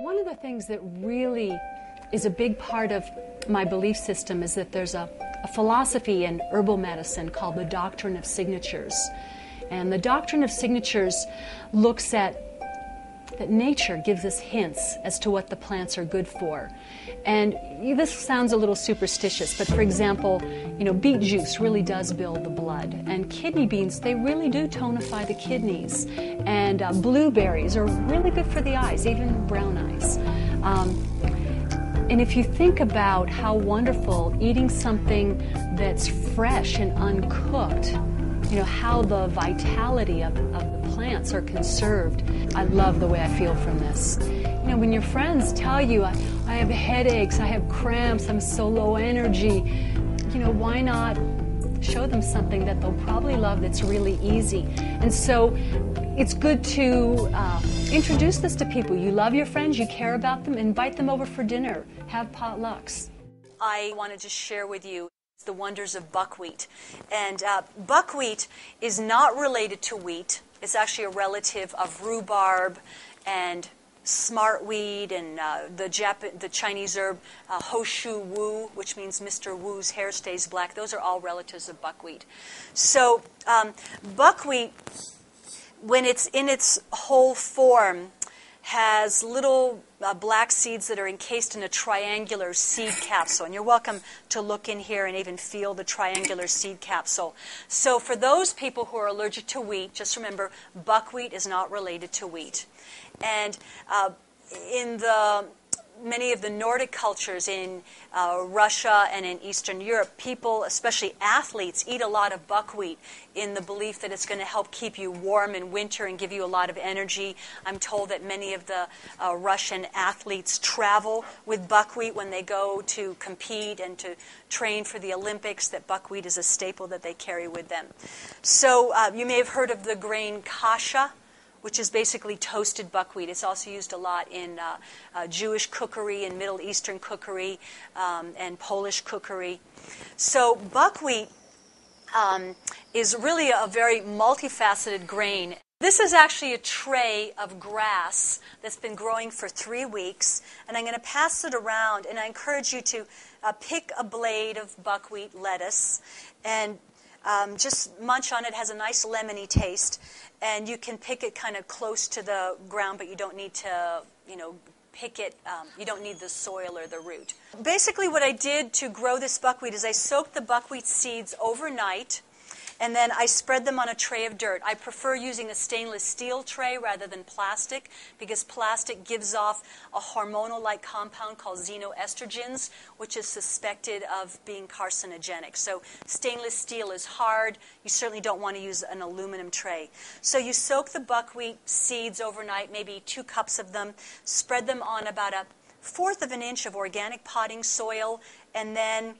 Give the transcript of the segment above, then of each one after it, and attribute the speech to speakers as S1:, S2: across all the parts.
S1: One of the things that really is a big part of my belief system is that there's a philosophy in herbal medicine called the doctrine of signatures. And the doctrine of signatures looks at that nature gives us hints as to what the plants are good for. And this sounds a little superstitious, but for example, beet juice really does build the blood. And kidney beans, they really do tonify the kidneys. And blueberries are really good for the eyes, even brown eyes. And if you think about how wonderful eating something that's fresh and uncooked, how the vitality of the plants are conserved. I love the way I feel from this. When your friends tell you, I have headaches, I have cramps, I'm so low energy, why not show them something that they'll probably love that's really easy? And so it's good to introduce this to people. You love your friends, you care about them, invite them over for dinner, have potlucks. I wanted to share with you the wonders of buckwheat. And buckwheat is not related to wheat. It's actually a relative of rhubarb and smartweed and the Chinese herb Hoshu Wu, which means Mr. Wu's hair stays black. Those are all relatives of buckwheat. So buckwheat, when it's in its whole form, has little black seeds that are encased in a triangular seed capsule. And you're welcome to look in here and even feel the triangular seed capsule. So for those people who are allergic to wheat, just remember, buckwheat is not related to wheat. And in many of the Nordic cultures in Russia and in Eastern Europe, people, especially athletes, eat a lot of buckwheat in the belief that it's going to help keep you warm in winter and give you a lot of energy. I'm told that many of the Russian athletes travel with buckwheat when they go to compete and to train for the Olympics, that buckwheat is a staple that they carry with them. So you may have heard of the grain kasha, which is basically toasted buckwheat. It's also used a lot in Jewish cookery and Middle Eastern cookery and Polish cookery. So buckwheat is really a very multifaceted grain. This is actually a tray of grass that's been growing for 3 weeks, and I'm going to pass it around, and I encourage you to pick a blade of buckwheat lettuce and just munch on it. It has a nice lemony taste. And you can pick it kind of close to the ground, but you don't need to, pick it. You don't need the soil or the root. Basically, what I did to grow this buckwheat is I soaked the buckwheat seeds overnight, and then I spread them on a tray of dirt. I prefer using a stainless steel tray rather than plastic, because plastic gives off a hormonal-like compound called xenoestrogens, which is suspected of being carcinogenic. So stainless steel is hard. You certainly don't want to use an aluminum tray. So you soak the buckwheat seeds overnight, maybe 2 cups of them, spread them on about 1/4 of an inch of organic potting soil, and then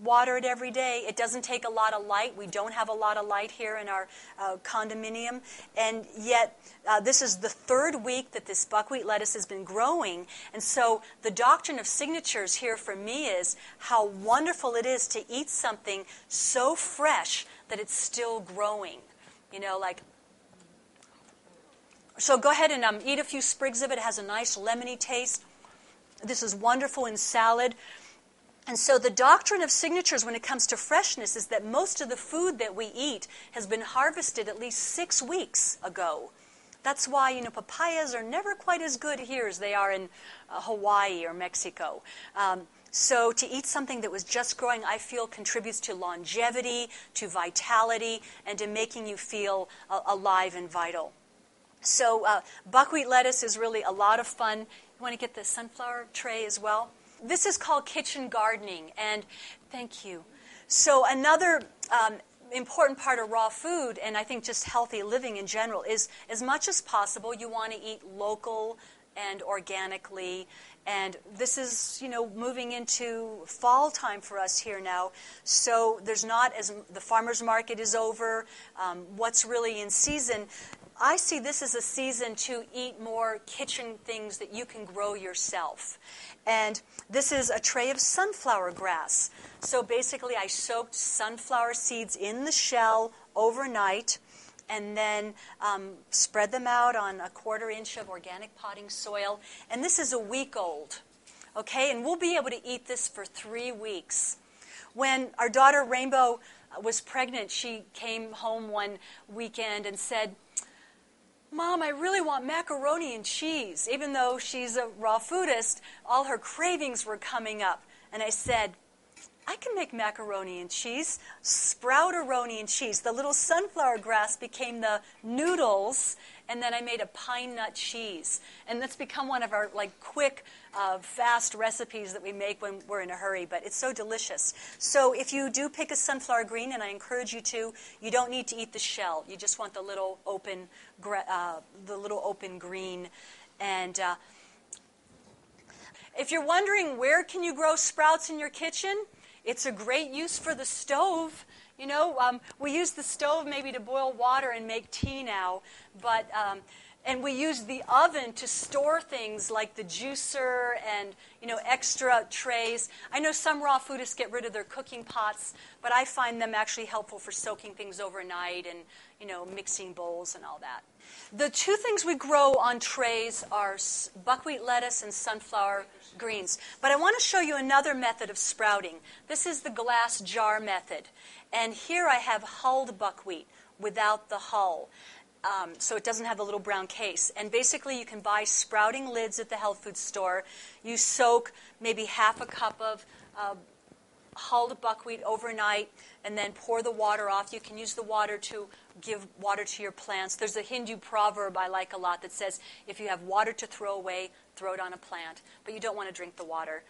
S1: water it every day. It doesn't take a lot of light. We don't have a lot of light here in our condominium. And yet, this is the 3rd week that this buckwheat lettuce has been growing. And so the doctrine of signatures here for me is how wonderful it is to eat something so fresh that it's still growing. So go ahead and eat a few sprigs of it. It has a nice lemony taste. This is wonderful in salad. And so the doctrine of signatures when it comes to freshness is that most of the food that we eat has been harvested at least 6 weeks ago. That's why, papayas are never quite as good here as they are in Hawaii or Mexico. So to eat something that was just growing, I feel, contributes to longevity, to vitality, and to making you feel alive and vital. So buckwheat lettuce is really a lot of fun. You want to get the sunflower tray as well? This is called kitchen gardening, and thank you. So another important part of raw food, and I think just healthy living in general, is as much as possible you want to eat local and organically. And this is, moving into fall time for us here now. So there's not as the farmer's market is over. What's really in season? I see this as a season to eat more kitchen things that you can grow yourself. And this is a tray of sunflower grass. So basically I soaked sunflower seeds in the shell overnight,
S2: and then spread them out on a 1/4 inch of organic potting soil. And this is a week old, okay? And we'll be able to eat this for 3 weeks. When our daughter Rainbow was pregnant, she came home one weekend and said, "Mom, I really want macaroni and cheese." Even though she's a raw foodist, all her cravings were coming up. And I said, "I can make macaroni and cheese, sprouteroni and cheese." The little sunflower grass became the noodles, and then I made a pine nut cheese. And that's become one of our quick, fast recipes that we make when we're in a hurry, but it's so delicious. So if you do pick a sunflower green, and I encourage you to, you don't need to eat the shell. You just want the little open green. And if you're wondering where can you grow sprouts in your kitchen, it's a great use for the stove. You know, we use the stove maybe to boil water and make tea now, but and we use the oven to store things like the juicer and, extra trays. I know some raw foodists get rid of their cooking pots, but I find them actually helpful for soaking things overnight and, mixing bowls and all that. The 2 things we grow on trays are buckwheat lettuce and sunflower greens. But I want to show you another method of sprouting. This is the glass jar method. And here I have hulled buckwheat without the hull. So it doesn't have the little brown case. And basically you can buy sprouting lids at the health food store. You soak maybe half a cup of hulled buckwheat overnight and then pour the water off. You can use the water to give water to your plants. There's a Hindu proverb I like a lot that says, if you have water to throw away, throw it on a plant. But you don't want to drink the water.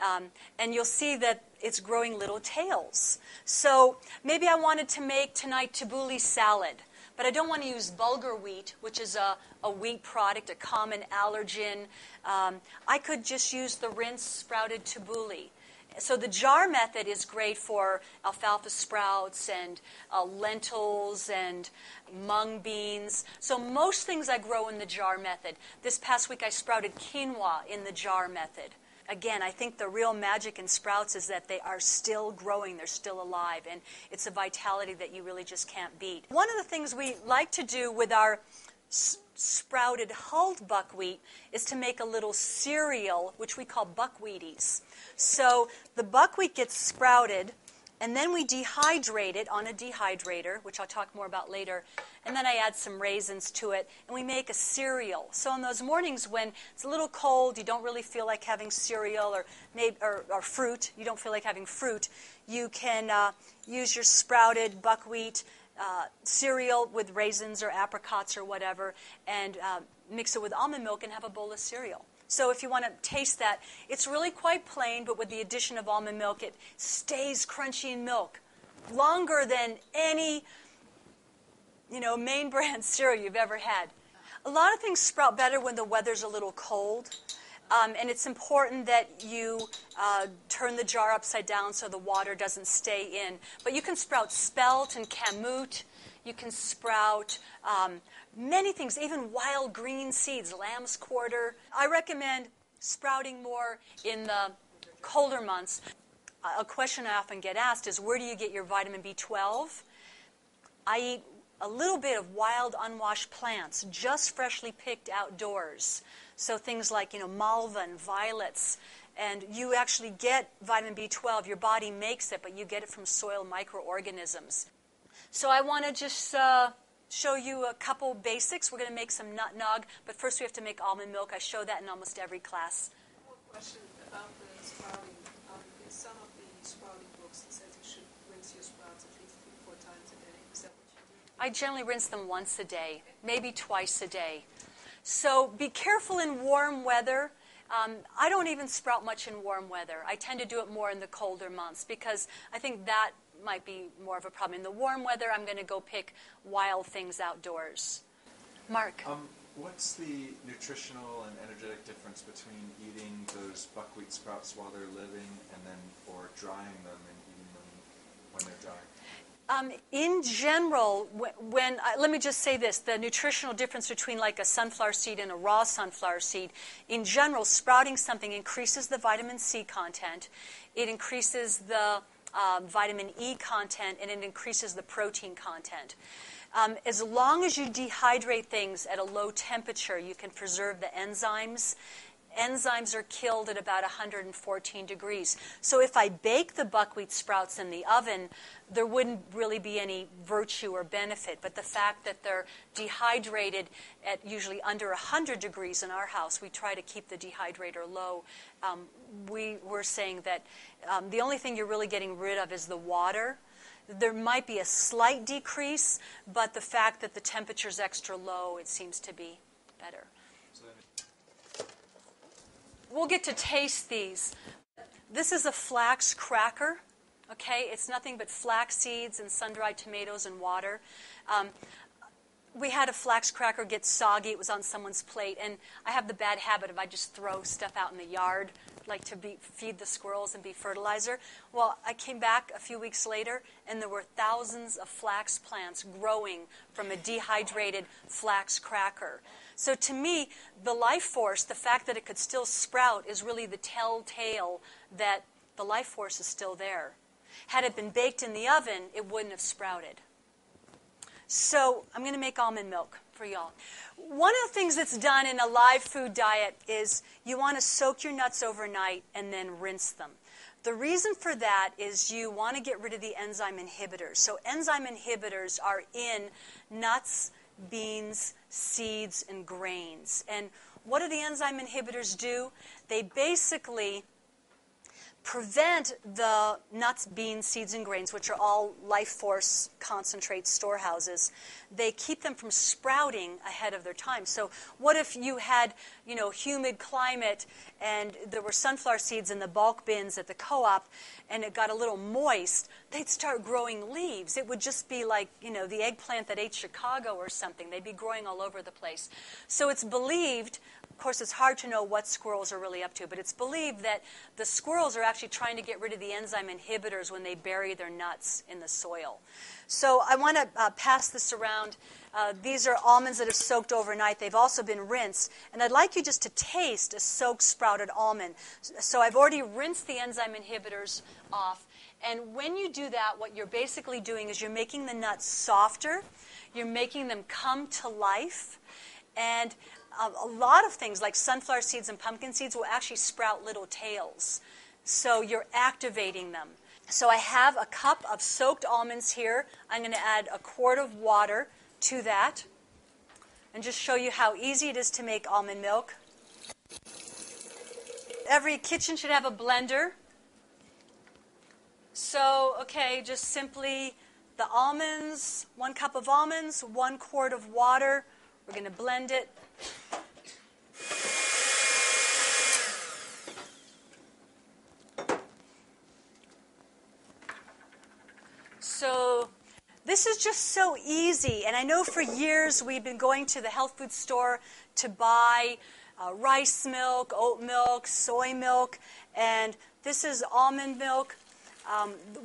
S2: And you'll see that it's growing little tails. So maybe I wanted to make tonight tabbouleh salad. But I don't want to use bulgur wheat, which is a wheat product, a common allergen. I could just use the rinsed sprouted tabbouleh. So the jar method is great for alfalfa sprouts and lentils and mung beans. So most things I grow in the jar method. This past week I sprouted quinoa in the jar method. Again, I think the real magic in sprouts is that they are still growing, they're still alive, and it's a vitality that you really just can't beat. One of the things we like to do with our sprouted hulled buckwheat is to make a little cereal, which we call buckwheaties. So the buckwheat gets sprouted, and then we dehydrate it on a dehydrator, which I'll talk more about later, and then I add some raisins to it, and we make a cereal. So on those mornings when it's a little cold, you don't really feel like having cereal or fruit, you don't feel like having fruit, you can use your sprouted buckwheat cereal with raisins or apricots or whatever, and mix it with almond milk and have a bowl of cereal. So if you want to taste that, it's really quite plain, but with the addition of almond milk, it stays crunchy in milk longer than any, main brand cereal you've ever had. A lot of things sprout better when the weather's a little cold. And it's important that you turn the jar upside down so the water doesn't stay in. But you can sprout spelt and kamut. You can sprout many things, even wild green seeds, lamb's quarter. I recommend sprouting more in the colder months. A question I often get asked is, where do you get your vitamin B12? I eat a little bit of wild, unwashed plants, just freshly picked outdoors. So things like, malva and violets. And you actually get vitamin B12. Your body makes it, but you get it from soil microorganisms. So I want to just show you a couple basics. We're going to make some nut nog, but first we have to make almond milk. I show that in almost every class.
S3: One question about the sprouting. In some of the sprouting books, it says you should rinse your sprouts at least 3-4 times a day. Is that what you do?
S2: I generally rinse them once a day, maybe twice a day. So be careful in warm weather. I don't even sprout much in warm weather. I tend to do it more in the colder months because I think that might be more of a problem. In the warm weather, I'm going to go pick wild things outdoors. Mark?
S4: What's the nutritional and energetic difference between eating those buckwheat sprouts while they're living or drying them and eating them when they're dry?
S2: In general, let me just say this, the nutritional difference between like a sunflower seed and a raw sunflower seed, in general, sprouting something increases the vitamin C content, it increases the vitamin E content, and it increases the protein content. As long as you dehydrate things at a low temperature, you can preserve the enzymes. Enzymes are killed at about 114 degrees. So if I bake the buckwheat sprouts in the oven, there wouldn't really be any virtue or benefit. But the fact that they're dehydrated at usually under 100 degrees in our house, we try to keep the dehydrator low. We're saying that the only thing you're really getting rid of is the water. There might be a slight decrease, but the fact that the temperature's extra low, it seems to be better. We'll get to taste these. This is a flax cracker, okay? It's nothing but flax seeds and sun-dried tomatoes and water. We had a flax cracker get soggy. It was on someone's plate. And I have the bad habit of I just throw stuff out in the yard, like to feed the squirrels and be fertilizer. Well, I came back a few weeks later, and there were thousands of flax plants growing from a dehydrated flax cracker. So to me, the life force, the fact that it could still sprout, is really the telltale that the life force is still there. Had it been baked in the oven, it wouldn't have sprouted. So I'm going to make almond milk for y'all. One of the things that's done in a live food diet is you want to soak your nuts overnight and then rinse them. The reason for that is you want to get rid of the enzyme inhibitors. So enzyme inhibitors are in nuts, beans, seeds, and grains. And what do the enzyme inhibitors do? They basically prevent the nuts, beans, seeds, and grains, which are all life force concentrate storehouses. They keep them from sprouting ahead of their time. So what if you had, humid climate and there were sunflower seeds in the bulk bins at the co-op and it got a little moist? They'd start growing leaves. It would just be like, the eggplant that ate Chicago or something. They'd be growing all over the place. So it's believed, of course, it's hard to know what squirrels are really up to, but it's believed that the squirrels are actually trying to get rid of the enzyme inhibitors when they bury their nuts in the soil. So I want to pass this around. These are almonds that have soaked overnight. They've also been rinsed. And I'd like you just to taste a soaked sprouted almond. So I've already rinsed the enzyme inhibitors off. And when you do that, what you're basically doing is you're making the nuts softer. You're making them come to life. And a lot of things like sunflower seeds and pumpkin seeds will actually sprout little tails. So you're activating them. So I have a cup of soaked almonds here. I'm going to add a quart of water to that and just show you how easy it is to make almond milk. Every kitchen should have a blender. So, just simply the almonds, 1 cup of almonds, 1 quart of water. We're going to blend it. So this is just so easy. And I know for years we've been going to the health food store to buy rice milk, oat milk, soy milk. And this is almond milk.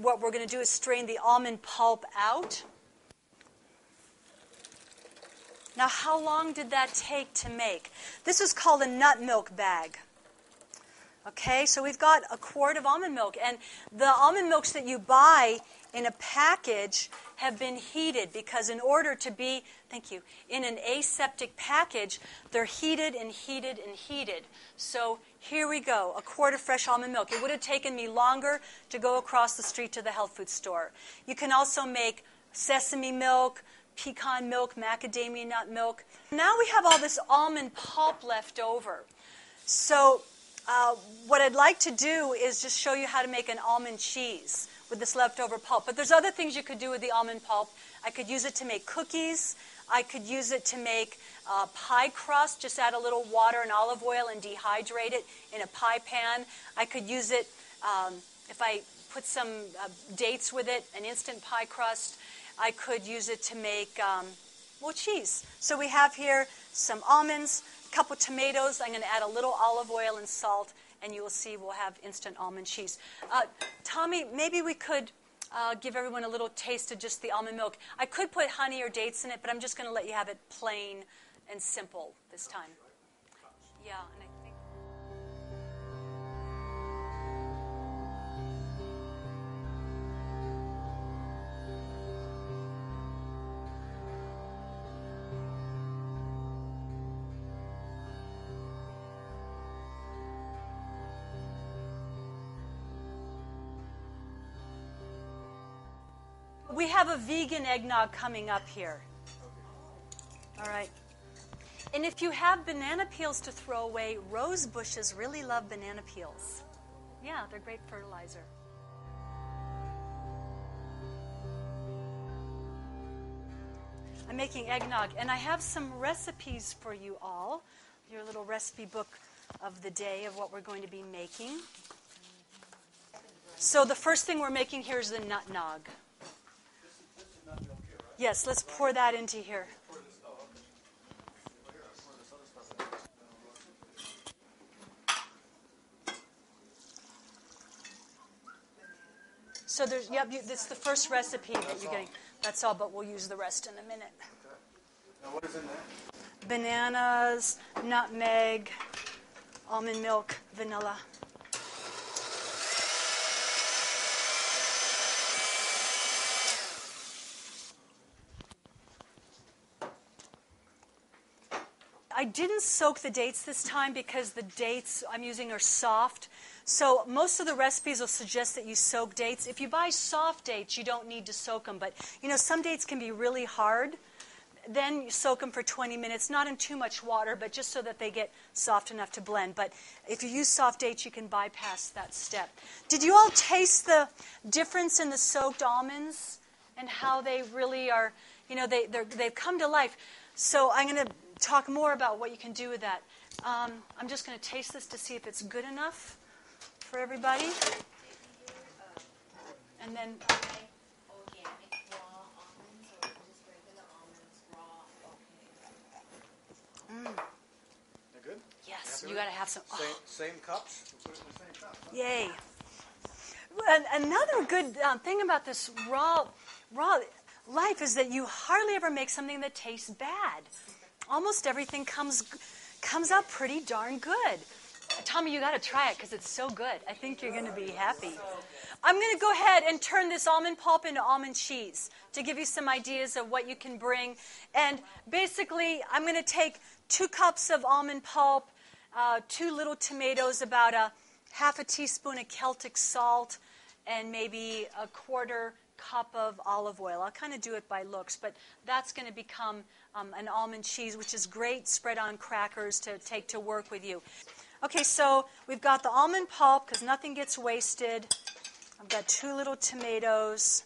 S2: What we're going to do is strain the almond pulp out. Now, how long did that take to make? This is called a nut milk bag. Okay, so we've got a quart of almond milk. And the almond milks that you buy in a package have been heated because in order to be, in an aseptic package, they're heated and heated and heated. So here we go, a quart of fresh almond milk. It would have taken me longer to go across the street to the health food store. You can also make sesame milk, pecan milk, macadamia nut milk. Now we have all this almond pulp left over. So what I'd like to do is just show you how to make an almond cheese with this leftover pulp. But there's other things you could do with the almond pulp. I could use it to make cookies. I could use it to make pie crust. Just add a little water and olive oil and dehydrate it in a pie pan. I could use it, if I put some dates with it, an instant pie crust. I could use it to make, cheese. So we have here some almonds, a couple tomatoes. I'm going to add a little olive oil and salt, and you will see we'll have instant almond cheese. Tommy, maybe we could give everyone a little taste of just the almond milk. I could put honey or dates in it, but I'm just going to let you have it plain and simple this time. Yeah, and I think... have a vegan eggnog coming up here. All right. And if you have banana peels to throw away, rose bushes really love banana peels. Yeah, they're great fertilizer. I'm making eggnog, and I have some recipes for you all. Your little recipe book of the day of what we're going to be making. So the first thing we're making here is the nut nog. Yes, let's pour that into here. So there's, yep, it's the first recipe that you're getting. That's all, but we'll use the rest in a minute.
S5: Now what is in there?
S2: Bananas, nutmeg, almond milk, vanilla. I didn't soak the dates this time because the dates I'm using are soft. So most of the recipes will suggest that you soak dates. If you buy soft dates, you don't need to soak them. But, some dates can be really hard. Then you soak them for 20 minutes, not in too much water, but just so that they get soft enough to blend. But if you use soft dates, you can bypass that step. Did you all taste the difference in the soaked almonds and how they really are, they've come to life? So I'm going to talk more about what you can do with that. I'm just going to taste this to see if it's good enough for everybody. And then...
S6: organic raw almonds or just regular almonds raw? Okay.
S5: They're good?
S2: Yes, you got to have some.
S5: Same cups? We'll put it in the same cup. Huh?
S2: Yay. And another good thing about this raw life is that you hardly ever make something that tastes bad. Almost everything comes out pretty darn good. Tommy, you got to try it because it's so good. I think you're going to be happy. I'm going to go ahead and turn this almond pulp into almond cheese to give you some ideas of what you can bring. And basically, I'm going to take 2 cups of almond pulp, 2 little tomatoes, about half a teaspoon of Celtic salt, and maybe a 1/4 cup of olive oil. I'll kind of do it by looks, but that's going to become an almond cheese, which is great spread on crackers to take to work with you. Okay, so we've got the almond pulp because nothing gets wasted. I've got 2 little tomatoes.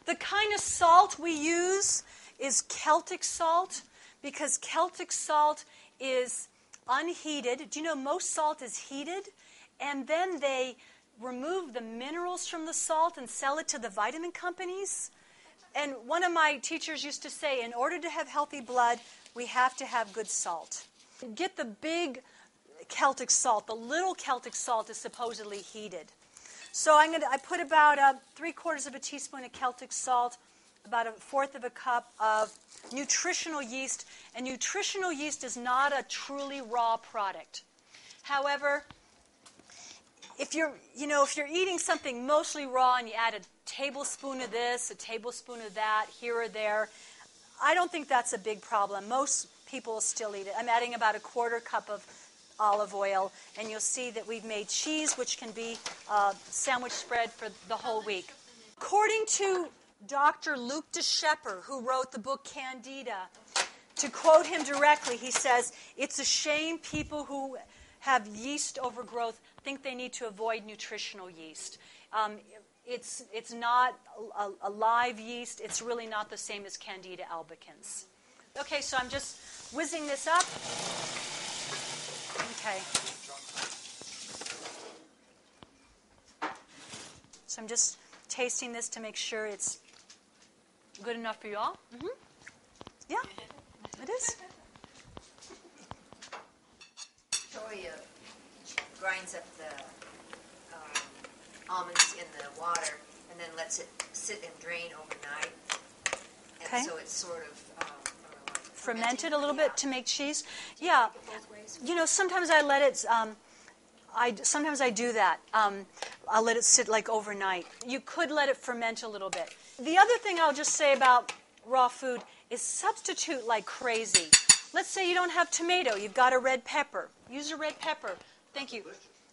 S2: The kind of salt we use is Celtic salt because Celtic salt is unheated. Do you know most salt is heated? And then they remove the minerals from the salt and sell it to the vitamin companies. And one of my teachers used to say, in order to have healthy blood, we have to have good salt. Get the big Celtic salt. The little Celtic salt is supposedly heated. So I put about 3/4 of a teaspoon of Celtic salt, about 1/4 of a cup of nutritional yeast. And nutritional yeast is not a truly raw product. However, if you're eating something mostly raw and you add a tablespoon of this, a tablespoon of that, here or there, I don't think that's a big problem. Most people will still eat it. I'm adding about a 1/4 cup of olive oil, and you'll see that we've made cheese, which can be a sandwich spread for the whole week. According to Dr. Luc de Schepper, who wrote the book Candida, to quote him directly, he says, "It's a shame people who have yeast overgrowth think they need to avoid nutritional yeast. It's not a live yeast. It's really not the same as Candida albicans." Okay, so I'm just whizzing this up. Okay. So I'm just tasting this to make sure it's good enough for you all. Mm-hmm. Yeah, it is.
S6: Victoria grinds up the almonds in the water and then lets it sit and drain overnight. And
S2: Okay.
S6: so it's sort of
S2: Fermented a little bit to make cheese. Yeah. Sometimes I let it. Sometimes I do that. I'll let it sit like overnight. You could let it ferment a little bit. The other thing I'll just say about raw food is substitute like crazy. Let's say you don't have tomato. You've got a red pepper. Use a red pepper. Thank you.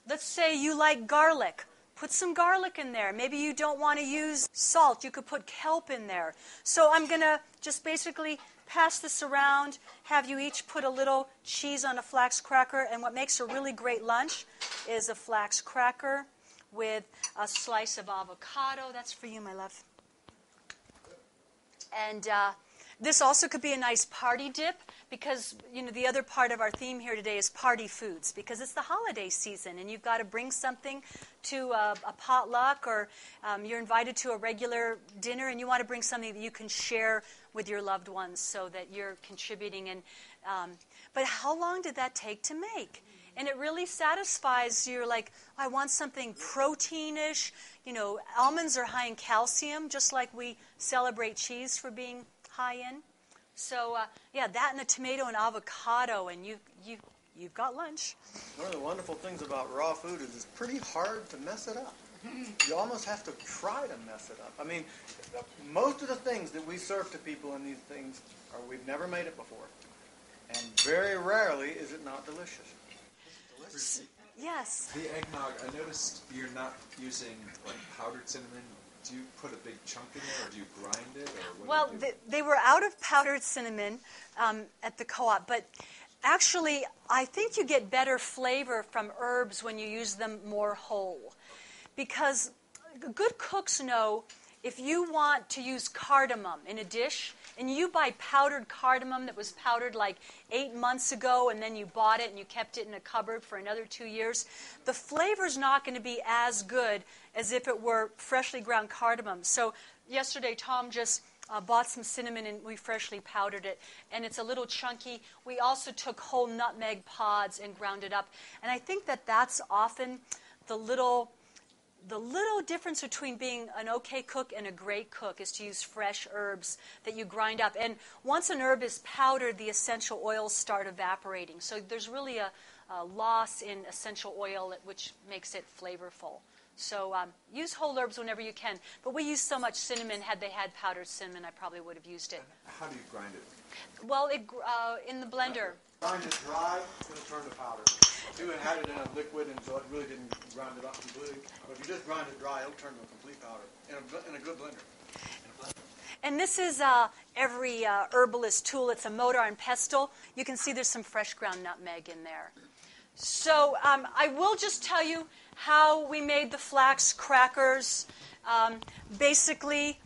S2: Let's say you like garlic. Put some garlic in there. Maybe you don't want to use salt. You could put kelp in there. So I'm going to just basically pass this around, have you each put a little cheese on a flax cracker. And what makes a really great lunch is a flax cracker with a slice of avocado. That's for you, my love. And this also could be a nice party dip because, the other part of our theme here today is party foods because it's the holiday season and you've got to bring something to a potluck or you're invited to a regular dinner and you want to bring something that you can share with your loved ones so that you're contributing. But how long did that take to make? And it really satisfies. You're like, I want something proteinish. Almonds are high in calcium, just like we celebrate cheese for being high in. So, that and a tomato and avocado, and you've got lunch.
S5: One of the wonderful things about raw food is it's pretty hard to mess it up. You almost have to try to mess it up. I mean, most of the things that we serve to people in these things are we've never made it before. And very rarely is it not delicious. Delicious.
S2: Yes.
S4: The eggnog, I noticed you're not using powdered cinnamon. Do you put a big chunk in there, or do you grind it? Or what do you do?
S2: They were out of powdered cinnamon at the co-op, but actually, I think you get better flavor from herbs when you use them more whole. Because good cooks know if you want to use cardamom in a dish, and you buy powdered cardamom that was powdered like 8 months ago, and then you bought it and you kept it in a cupboard for another 2 years, the flavor's not going to be as good as if it were freshly ground cardamom. So yesterday, Tom just bought some cinnamon and we freshly powdered it, and it's a little chunky. We also took whole nutmeg pods and ground it up, and I think that's often the little difference between being an okay cook and a great cook is to use fresh herbs that you grind up. And once an herb is powdered, the essential oils start evaporating. So there's really a loss in essential oil, which makes it flavorful. So use whole herbs whenever you can. But we use so much cinnamon. Had they had powdered cinnamon, I probably would have used it.
S4: How do you grind it?
S2: Well, in the blender.
S5: Grind it dry, it'll turn to powder. You had it in a liquid, and so it really didn't grind it up completely. But if you just grind it dry, it'll turn to a complete powder in a good blender.
S2: And this is every herbalist tool. It's a mortar and pestle. You can see there's some fresh ground nutmeg in there. So I will just tell you how we made the flax crackers. Basically,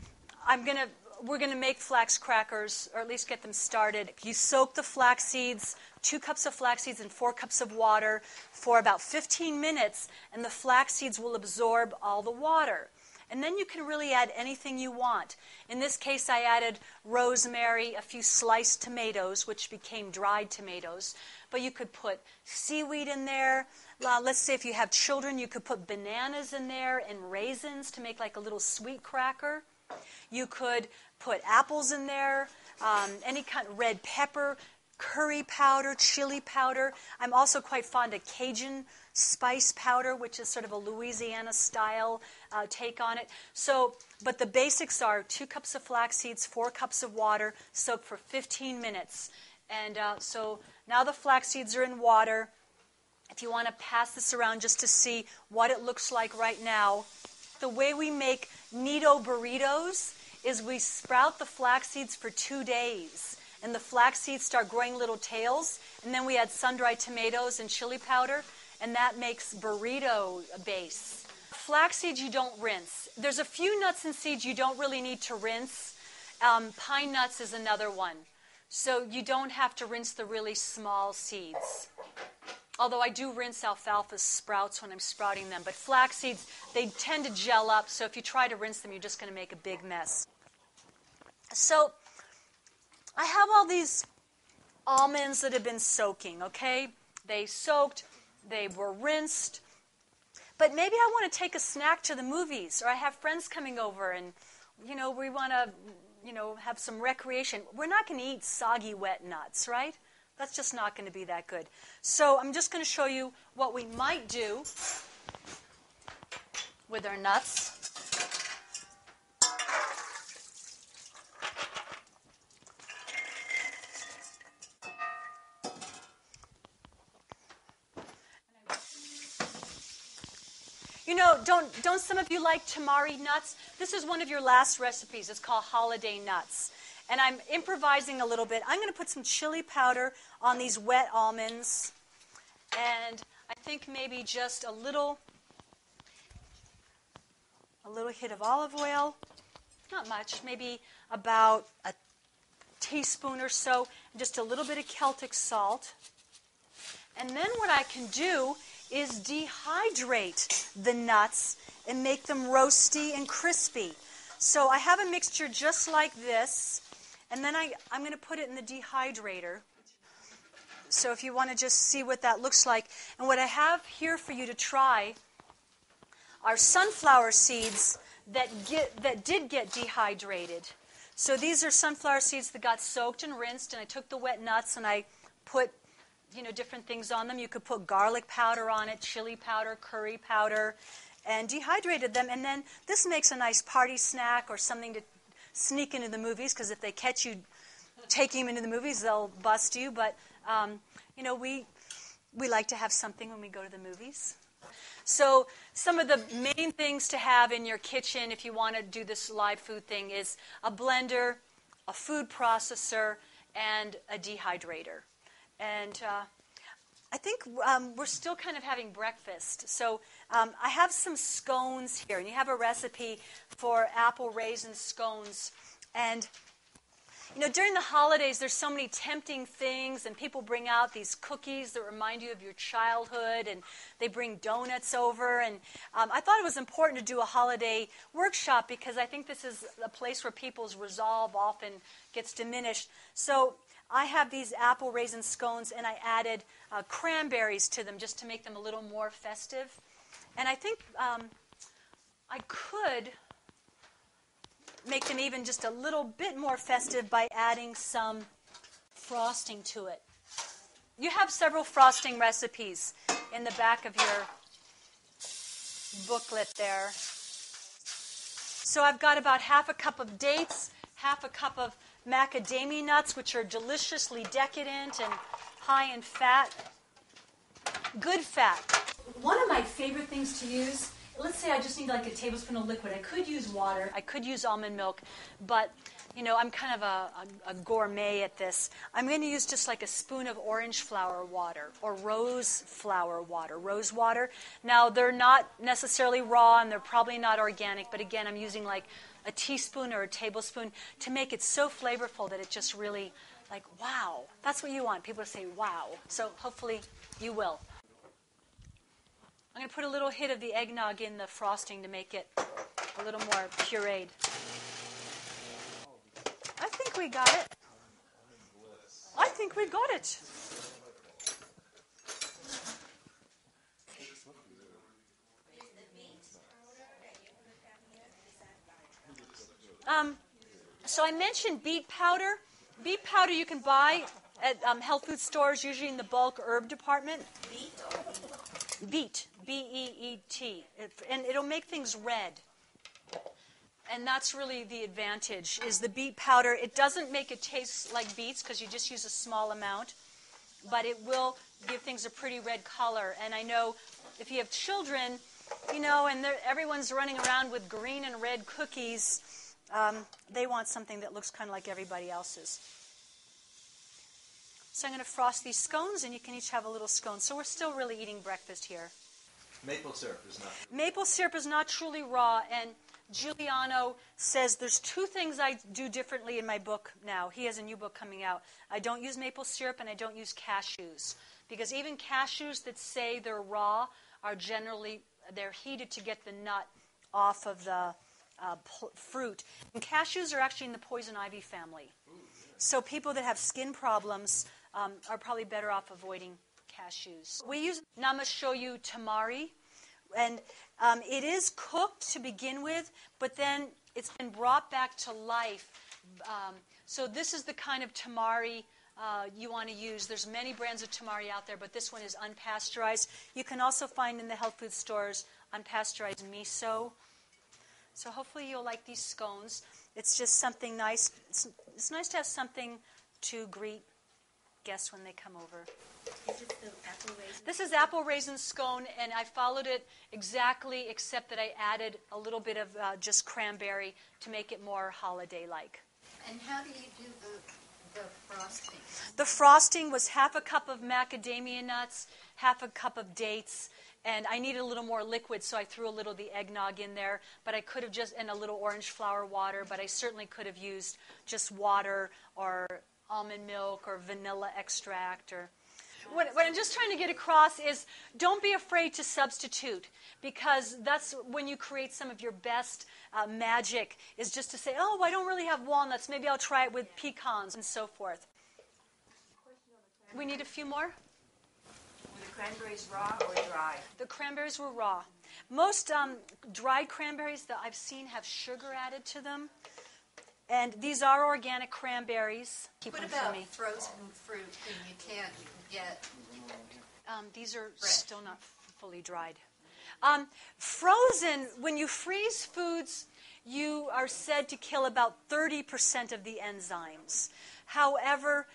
S2: we're going to make flax crackers, or at least get them started. You soak the flax seeds, 2 cups of flax seeds in 4 cups of water for about 15 minutes, and the flax seeds will absorb all the water. And then you can really add anything you want. In this case, I added rosemary, a few sliced tomatoes, which became dried tomatoes. But you could put seaweed in there. Let's say if you have children, you could put bananas in there and raisins to make like a little sweet cracker. You could put apples in there, any kind of red pepper, curry powder, chili powder. I'm also quite fond of Cajun spice powder, which is sort of a Louisiana-style take on it. But the basics are 2 cups of flax seeds, 4 cups of water, soaked for 15 minutes. And so now the flax seeds are in water. If you want to pass this around just to see what it looks like right now, the way we make Nito burritos is we sprout the flax seeds for 2 days. And the flax seeds start growing little tails. And then we add sun-dried tomatoes and chili powder. And that makes burrito base. Flax seeds you don't rinse. There's a few nuts and seeds you don't really need to rinse. Pine nuts is another one. So you don't have to rinse the really small seeds. Although I do rinse alfalfa sprouts when I'm sprouting them. But flax seeds, they tend to gel up. So if you try to rinse them, you're just going to make a big mess. So I have all these almonds that have been soaking, okay? They soaked, they were rinsed. But maybe I want to take a snack to the movies, or I have friends coming over and, we want to, have some recreation. We're not going to eat soggy, wet nuts, right? That's just not going to be that good. So I'm just going to show you what we might do with our nuts. You know, don't some of you like tamari nuts? This is one of your last recipes. It's called holiday nuts. And I'm improvising a little bit. I'm going to put some chili powder on these wet almonds. And I think maybe just a little hit of olive oil. Not much, maybe about a teaspoon or so. Just a little bit of Celtic salt. And then what I can do is dehydrate the nuts and make them roasty and crispy. So I have a mixture just like this, and then I'm going to put it in the dehydrator. So if you want to just see what that looks like. And what I have here for you to try are sunflower seeds that did get dehydrated. So these are sunflower seeds that got soaked and rinsed, and I took the wet nuts and I put different things on them. You could put garlic powder on it, chili powder, curry powder, and dehydrated them. And then this makes a nice party snack or something to sneak into the movies, because if they catch you taking them into the movies, they'll bust you. But, we like to have something when we go to the movies. So some of the main things to have in your kitchen if you want to do this live food thing is a blender, a food processor, and a dehydrator. And I think we're still kind of having breakfast. So I have some scones here, and you have a recipe for apple raisin scones. And, during the holidays, there's so many tempting things, and people bring out these cookies that remind you of your childhood, and they bring donuts over. And I thought it was important to do a holiday workshop because I think this is a place where people's resolve often gets diminished. So I have these apple raisin scones, and I added cranberries to them just to make them a little more festive. And I think I could make them even just a little bit more festive by adding some frosting to it. You have several frosting recipes in the back of your booklet there. So I've got about half a cup of dates, half a cup of macadamia nuts, which are deliciously decadent and high in fat. Good fat. One of my favorite things to use, let's say I just need like a tablespoon of liquid. I could use water. I could use almond milk, but I'm kind of a gourmet at this. I'm going to use just like a spoon of orange flower water or rose flower water, rose water. Now, they're not necessarily raw and they're probably not organic, but again, I'm using like a teaspoon or a tablespoon to make it so flavorful that it just really, like, wow. That's what you want, people to say, wow. So hopefully you will. I'm going to put a little hit of the eggnog in the frosting to make it a little more pureed. I think we got it. I think we got it. So I mentioned beet powder. Beet powder you can buy at health food stores, usually in the bulk herb department. Beet, B-E-E-T. And it'll make things red. And that's really the advantage, is the beet powder. It doesn't make it taste like beets because you just use a small amount, but it will give things a pretty red color. And I know if you have children, and everyone's running around with green and red cookies, they want something that looks kind of like everybody else's. So I'm going to frost these scones, and you can each have a little scone. So we're still really eating breakfast here.
S4: Maple syrup is not.
S2: Maple syrup is not truly raw, and Giuliano says there's two things I do differently in my book now. He has a new book coming out. I don't use maple syrup, and I don't use cashews, because even cashews that say they're raw are generally, they're heated to get the nut off of the fruit. And cashews are actually in the poison ivy family. So people that have skin problems are probably better off avoiding cashews. We use namashoyu tamari, and it is cooked to begin with, but then it's been brought back to life. So this is the kind of tamari you want to use. There's many brands of tamari out there, but this one is unpasteurized. You can also find in the health food stores unpasteurized miso. So hopefully you'll like these scones. It's just something nice. It's nice to have something to greet guests when they come over.
S6: Is this the apple raisin?
S2: This is apple raisin scone, and I followed it exactly, except that I added a little bit of just cranberry to make it more holiday-like.
S7: And how do you do the frosting?
S2: The frosting was half a cup of macadamia nuts, half a cup of dates, and I needed a little more liquid, so I threw a little of the eggnog in there, but I could have and a little orange flower water, but I certainly could have used just water or almond milk or vanilla extract. Or what I'm just trying to get across is don't be afraid to substitute, because that's when you create some of your best magic, is just to say, oh, I don't really have walnuts, maybe I'll try it with pecans and so forth. We need a few more?
S6: Were the cranberries raw or dry?
S2: The cranberries were raw. Most dried cranberries that I've seen have sugar added to them. And these are organic cranberries. Keep
S7: What
S2: them
S7: about
S2: for me.
S7: frozen fruit when you can't get
S2: These are
S7: fresh?
S2: still not fully dried. Frozen, when you freeze foods, you are said to kill about 30% of the enzymes. However,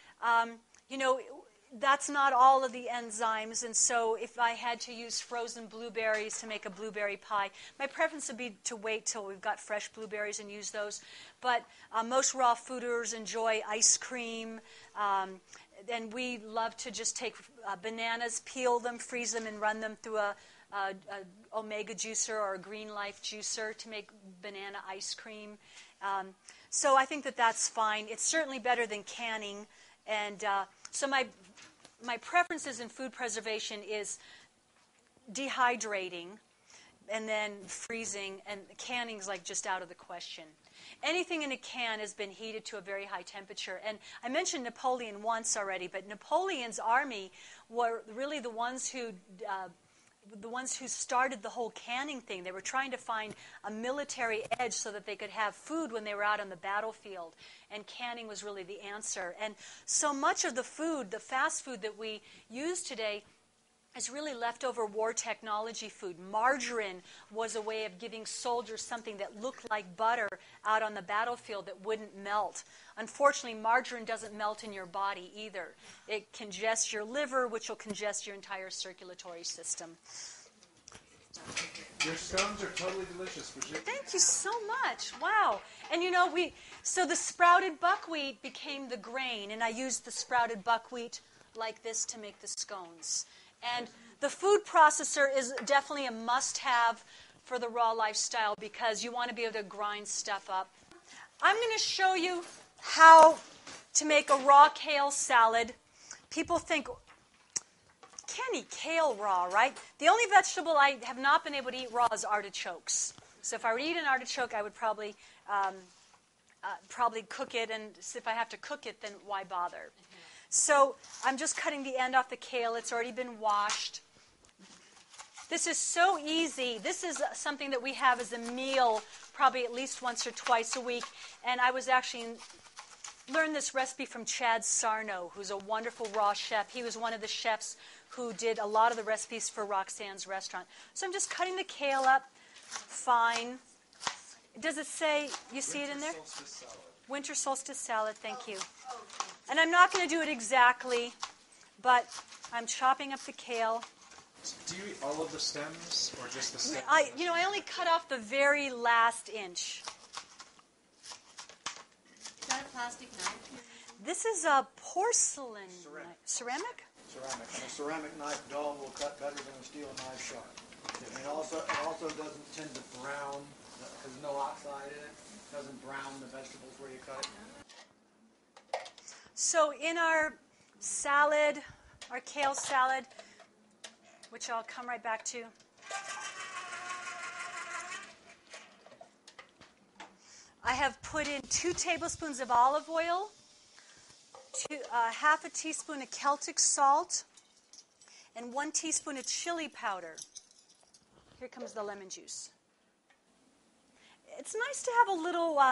S2: that's not all of the enzymes, and so if I had to use frozen blueberries to make a blueberry pie, my preference would be to wait till we've got fresh blueberries and use those. But most raw fooders enjoy ice cream, and we love to just take bananas, peel them, freeze them, and run them through a omega juicer or a green life juicer to make banana ice cream. So I think that that's fine. It's certainly better than canning, and so my preferences in food preservation is dehydrating and then freezing, and canning is like just out of the question. Anything in a can has been heated to a very high temperature. And I mentioned Napoleon once already, but Napoleon's army were really the ones who started the whole canning thing. They were trying to find a military edge so that they could have food when they were out on the battlefield. And canning was really the answer. And so much of the food, the fast food that we use today, is really leftover war technology food. Margarine was a way of giving soldiers something that looked like butter out on the battlefield that wouldn't melt. Unfortunately, margarine doesn't melt in your body either. It congests your liver, which will congest your entire circulatory system.
S4: Your scones are totally delicious, Bridget.
S2: Thank you so much. Wow. And so the sprouted buckwheat became the grain, and I used the sprouted buckwheat like this to make the scones. And the food processor is definitely a must-have for the raw lifestyle, because you want to be able to grind stuff up. I'm going to show you how to make a raw kale salad. People think, can't eat kale raw, right? The only vegetable I have not been able to eat raw is artichokes. So if I were to eat an artichoke, I would probably cook it, and if I have to cook it, then why bother? So I'm just cutting the end off the kale. It's already been washed. This is so easy. This is something that we have as a meal probably at least once or twice a week. And I was actually learned this recipe from Chad Sarno, who's a wonderful raw chef. He was one of the chefs who did a lot of the recipes for Roxanne's restaurant. So I'm just cutting the kale up fine. Does it say, you see it in there?
S4: Solstice salad.
S2: Winter solstice salad, thank you. And I'm not going to do it exactly, but I'm chopping up the kale.
S4: Do you eat all of the stems or just the stems?
S2: I only cut off the very last inch.
S7: Is that a plastic knife?
S2: This is a porcelain
S5: Ceramic.
S2: knife. Ceramic?
S5: Ceramic. And a ceramic knife dull will cut better than a steel knife sharp. And it also doesn't tend to brown, because there's no oxide in it. It doesn't brown the vegetables where you cut it.
S2: So in our salad, our kale salad, which I'll come right back to, I have put in 2 tablespoons of olive oil, half a teaspoon of Celtic salt, and 1 teaspoon of chili powder. Here comes the lemon juice. It's nice to have a little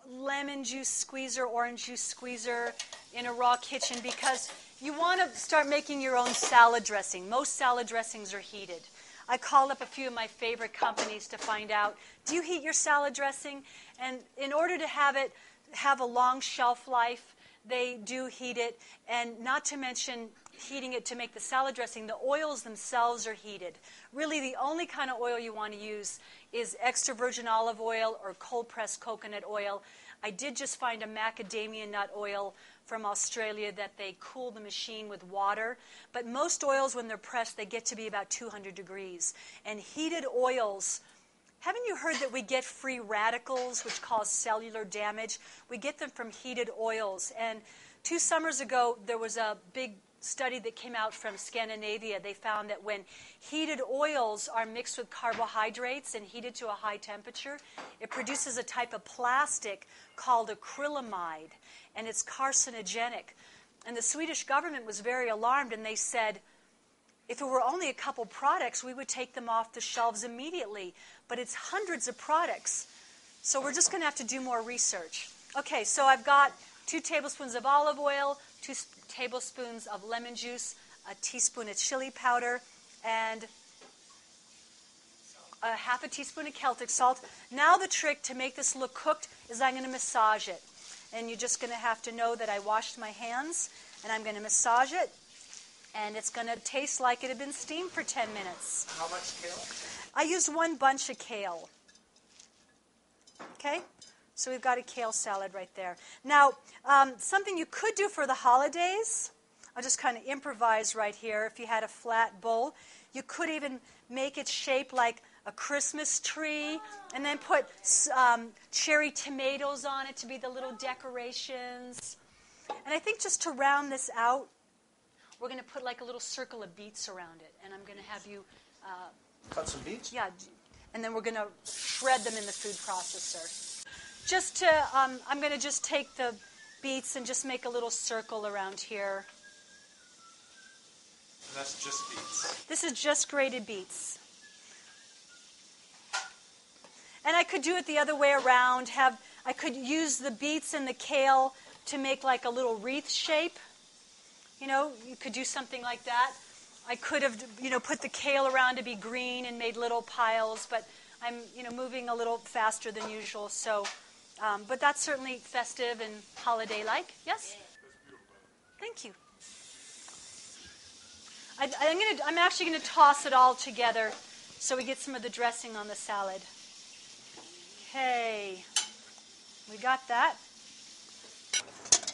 S2: lemon juice squeezer, orange juice squeezer in a raw kitchen, because you want to start making your own salad dressing. Most salad dressings are heated. I called up a few of my favorite companies to find out, do you heat your salad dressing? And in order to have it have a long shelf life, they do heat it, and not to mention heating it to make the salad dressing, the oils themselves are heated. Really, the only kind of oil you want to use is extra virgin olive oil or cold-pressed coconut oil. I did just find a macadamia nut oil from Australia that they cool the machine with water. But most oils, when they're pressed, they get to be about 200 degrees. And heated oils, haven't you heard that we get free radicals, which cause cellular damage? We get them from heated oils. And 2 summers ago, there was a big study that came out from Scandinavia. They found that when heated oils are mixed with carbohydrates and heated to a high temperature, it produces a type of plastic called acrylamide, and it's carcinogenic. And the Swedish government was very alarmed, and they said, if it were only a couple products, we would take them off the shelves immediately. But it's hundreds of products. So we're just going to have to do more research. Okay, so I've got 2 tablespoons of olive oil, 2 tablespoons of lemon juice, a teaspoon of chili powder, and a half a teaspoon of Celtic salt. Now the trick to make this look cooked is I'm going to massage it. And you're just going to have to know that I washed my hands, and I'm going to massage it. And it's going to taste like it had been steamed for 10 minutes.
S5: How much kale?
S2: I used 1 bunch of kale. Okay? So we've got a kale salad right there. Now, something you could do for the holidays, I'll just kind of improvise right here. If you had a flat bowl, you could even make it shaped like a Christmas tree and then put cherry tomatoes on it to be the little decorations. And I think just to round this out, we're going to put like a little circle of beets around it. And I'm going to have you...
S5: Cut some beets?
S2: Yeah. And then we're going to shred them in the food processor. Just to, I'm going to just take the beets and just make a little circle around here.
S4: And that's just beets.
S2: This is just grated beets. And I could do it the other way around. I could use the beets and the kale to make like a little wreath shape. You know, you could do something like that. I could have, put the kale around to be green and made little piles, but I'm, moving a little faster than usual. So, but that's certainly festive and holiday-like. Yes? Thank you. I'm actually going to toss it all together so we get some of the dressing on the salad. Okay, we got that.